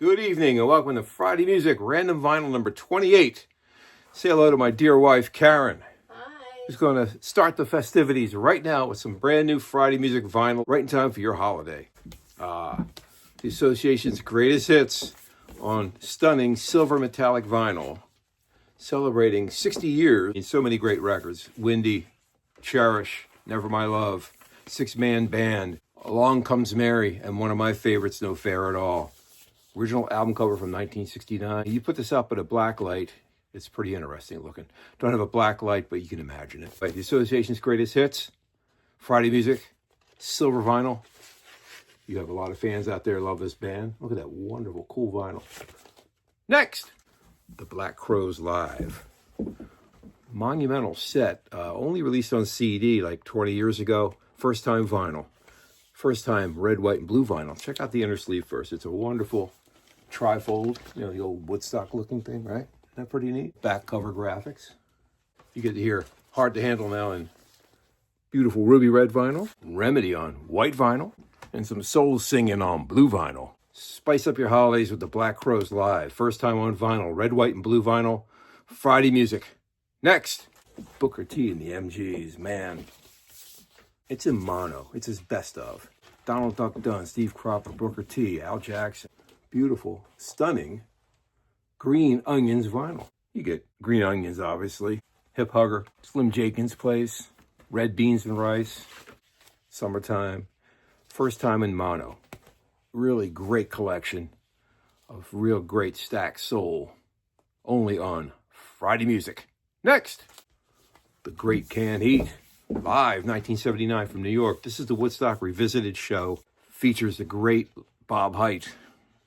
Good evening and welcome to Friday Music, random vinyl number 28. Say hello to my dear wife, Karen. Hi. Who's going to start the festivities right now with some brand new Friday Music vinyl right in time for your holiday. The Association's greatest hits on stunning silver metallic vinyl, celebrating 60 years in so many great records. Windy, Cherish, Never My Love, Six Man Band, Along Comes Mary, and one of my favorites, No Fair at All. Original album cover from 1969. You put this up at a black light, it's pretty interesting looking. Don't have a black light, but you can imagine it. The Association's greatest hits, Friday Music, silver vinyl. You have a lot of fans out there who love this band. Look at that wonderful, cool vinyl. Next, the Black Crowes Live. Monumental set, only released on CD like 20 years ago. First time vinyl. First time red, white, and blue vinyl. Check out the inner sleeve first. It's a wonderful trifold, the old Woodstock looking thing, right? Isn't that pretty neat? Back cover graphics. You get to hear Hard to Handle now in beautiful ruby red vinyl, Remedy on white vinyl, and some soul singing on blue vinyl. Spice up your holidays with the Black Crowes Live. First time on vinyl, red, white, and blue vinyl. Friday Music. Next, Booker T and the MGs. Man, it's in mono. It's his best of. Donald Duck Dunn, Steve Cropper, Booker T, Al Jackson. Beautiful, stunning Green Onions vinyl. You get Green Onions, obviously. Hip Hugger, Slim Jenkins Place, Red Beans and Rice, Summertime. First time in mono. Really great collection of real great stacked soul. Only on Friday Music. Next, The Great Canned Heat. Live, 1979 from New York. This is the Woodstock Revisited show. Features the great Bob Hite,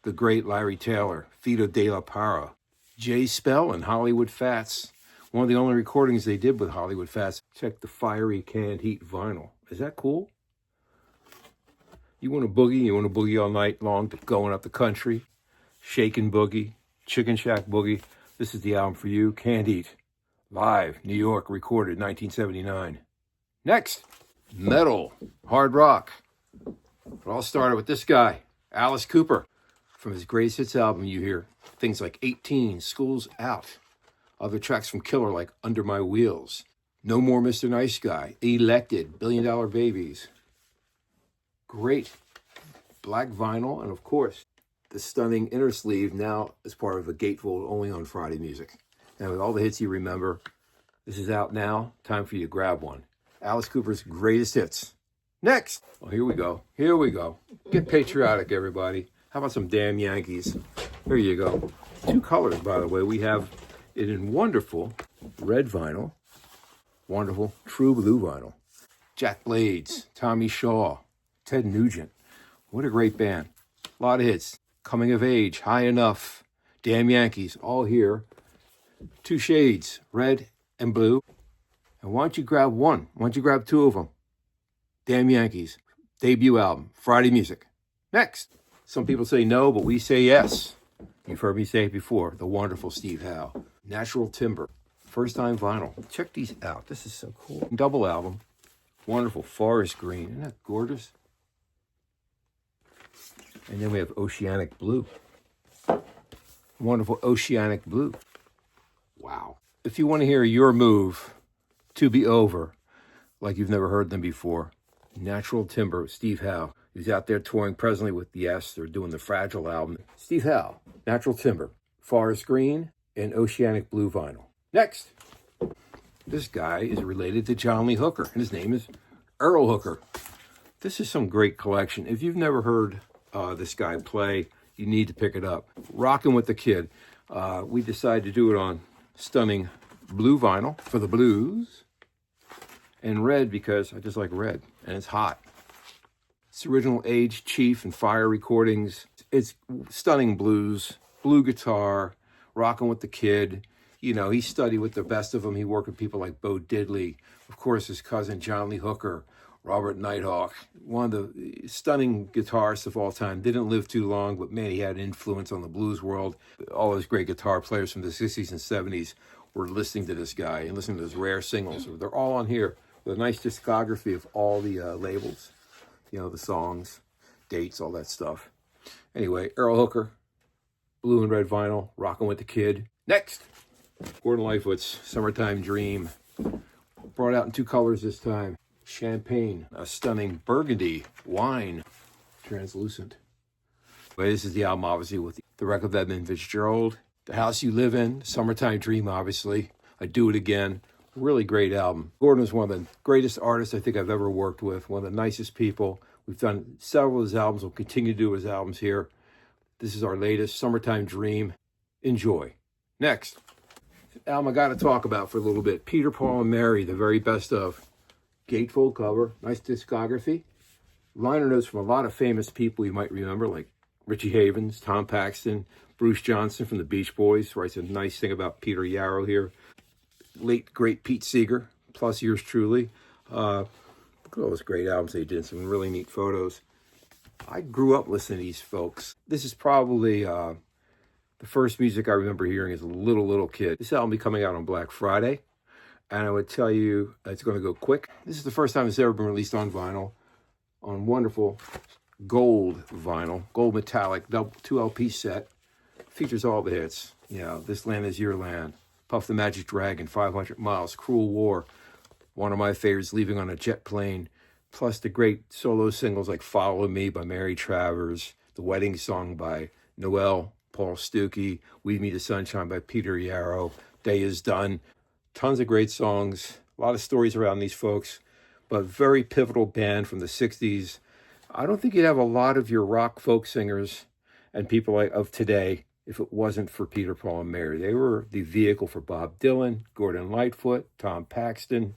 the great Larry Taylor, Vito De La Parra, Jay Spell, and Hollywood Fats. One of the only recordings they did with Hollywood Fats. Check the fiery Canned Heat vinyl. Is that cool? You want to boogie all night long, going up the country, shakin' boogie, Chicken Shack boogie. This is the album for you, Canned Heat. Live, New York, recorded 1979. Next, metal, hard rock. It all started with this guy, Alice Cooper. From his greatest hits album, you hear things like 18, School's Out. Other tracks from Killer like Under My Wheels, No More Mr. Nice Guy, Elected, $1 Billion Babies. Great black vinyl, and of course, the stunning inner sleeve now as part of a gatefold only on Friday Music. And with all the hits you remember, this is out now. Time for you to grab one. Alice Cooper's greatest hits. Next. Oh, here we go. Get patriotic, everybody. How about some damn Yankees? Here you go. Two colors, by the way. We have it in wonderful red vinyl, wonderful true blue vinyl. Jack Blades, Tommy Shaw, Ted Nugent. What a great band. A lot of hits. Coming of Age, High Enough, Damn Yankees, all here. Two shades, red and blue. And why don't you grab one? Why don't you grab two of them? Damn Yankees, debut album, Friday Music. Next. Some people say no, but we say yes. You've heard me say it before. The wonderful Steve Howe. Natural Timber. First time vinyl. Check these out. This is so cool. Double album. Wonderful Forest Green. Isn't that gorgeous? And then we have Oceanic Blue. Wonderful Oceanic Blue. Wow. If you want to hear your move to be over, like you've never heard them before, Natural Timber, Steve Howe. He's out there touring presently with Yes. They're doing the Fragile album. Steve Howe, Natural Timber, Forest Green, and Oceanic Blue vinyl. Next. This guy is related to John Lee Hooker, and his name is Earl Hooker. This is some great collection. If you've never heard this guy play, you need to pick it up. Rockin' with the Kid. We decided to do it on stunning blue vinyl for the blues, and red because I just like red, and it's hot. It's original Age, Chief, and Fire recordings. It's stunning blues, blue guitar, rocking with the Kid. He studied with the best of them. He worked with people like Bo Diddley, of course, his cousin John Lee Hooker, Robert Nighthawk, one of the stunning guitarists of all time. Didn't live too long, but man, he had an influence on the blues world. All those great guitar players from the 60s and 70s were listening to this guy and listening to his rare singles. They're all on here with a nice discography of all the labels. The songs, dates, all that stuff. Anyway, Earl Hooker, blue and red vinyl, rocking with the kid. Next, Gordon Lightfoot's Summertime Dream. Brought out in 2 colors this time. Champagne, a stunning burgundy wine, translucent. But this is the album, obviously, with the record of Edmund Fitzgerald. The House You Live In, Summertime Dream, obviously. I Do It Again. Really great album. Gordon is one of the greatest artists I think I've ever worked with, one of the nicest people. We've done several of his albums. We'll continue to do his albums here. This is our latest, Summertime Dream. Enjoy. Next, album I got to talk about for a little bit. Peter, Paul, and Mary, the very best of. Gatefold cover, nice discography. Liner notes from a lot of famous people you might remember, like Richie Havens, Tom Paxton, Bruce Johnson from the Beach Boys writes a nice thing about Peter Yarrow here. Late, great Pete Seeger, plus yours truly. Look at all those great albums they did, some really neat photos. I grew up listening to these folks. This is probably the first music I remember hearing as a little kid. This album will be coming out on Black Friday, and I would tell you it's going to go quick. This is the first time it's ever been released on vinyl, on wonderful gold vinyl, gold metallic, 2 LP set. Features all the hits. You know, This Land Is Your Land, Puff the Magic Dragon, 500 Miles, Cruel War, one of my favorites, Leaving on a Jet Plane, plus the great solo singles like Follow Me by Mary Travers, The Wedding Song by Noel, Paul Stuckey, We Meet the Sunshine by Peter Yarrow, Day Is Done. Tons of great songs, a lot of stories around these folks, but very pivotal band from the 60s. I don't think you'd have a lot of your rock folk singers and people of today if it wasn't for Peter, Paul, and Mary. They were the vehicle for Bob Dylan, Gordon Lightfoot, Tom Paxton,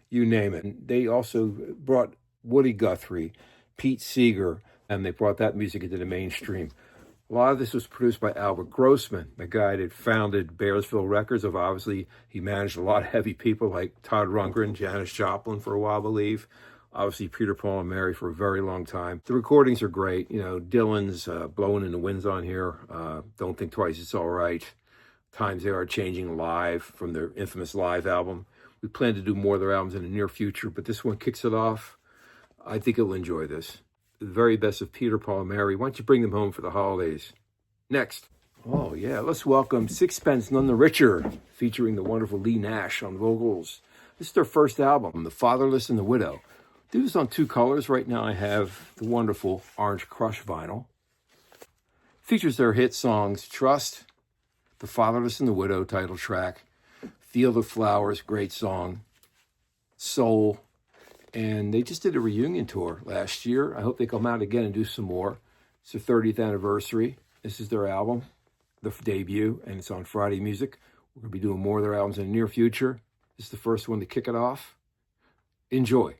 you name it. They also brought Woody Guthrie, Pete Seeger, and they brought that music into the mainstream. A lot of this was produced by Albert Grossman, the guy that founded Bearsville Records. Obviously, he managed a lot of heavy people like Todd Rundgren, Janis Joplin for a while, I believe. Obviously, Peter, Paul, and Mary for a very long time. The recordings are great. You know, Dylan's Blowing in the Wind's on here. Don't Think Twice, It's All Right. Times They Are Changing Live from their infamous Live album. We plan to do more of their albums in the near future, but this one kicks it off. I think you'll enjoy this. The very best of Peter, Paul, and Mary. Why don't you bring them home for the holidays? Next. Oh, yeah, let's welcome Sixpence None the Richer, featuring the wonderful Lee Nash on vocals. This is their first album, The Fatherless and the Widow. Do this on 2 colors. Right now I have the wonderful Orange Crush vinyl. Features their hit songs, Trust, The Fatherless and the Widow title track, Field of Flowers, great song, Soul, and they just did a reunion tour last year. I hope they come out again and do some more. It's their 30th anniversary. This is their album, the debut, and it's on Friday Music. We're going to be doing more of their albums in the near future. This is the first one to kick it off. Enjoy.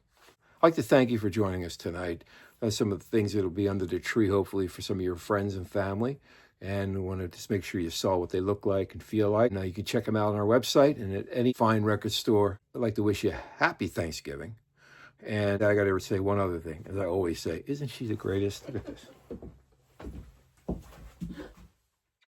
I'd like to thank you for joining us tonight. That's some of the things that will be under the tree, hopefully, for some of your friends and family. And I want to just make sure you saw what they look like and feel like. Now, you can check them out on our website and at any fine record store. I'd like to wish you a happy Thanksgiving. And I got to say one other thing, as I always say, isn't she the greatest? Look at this.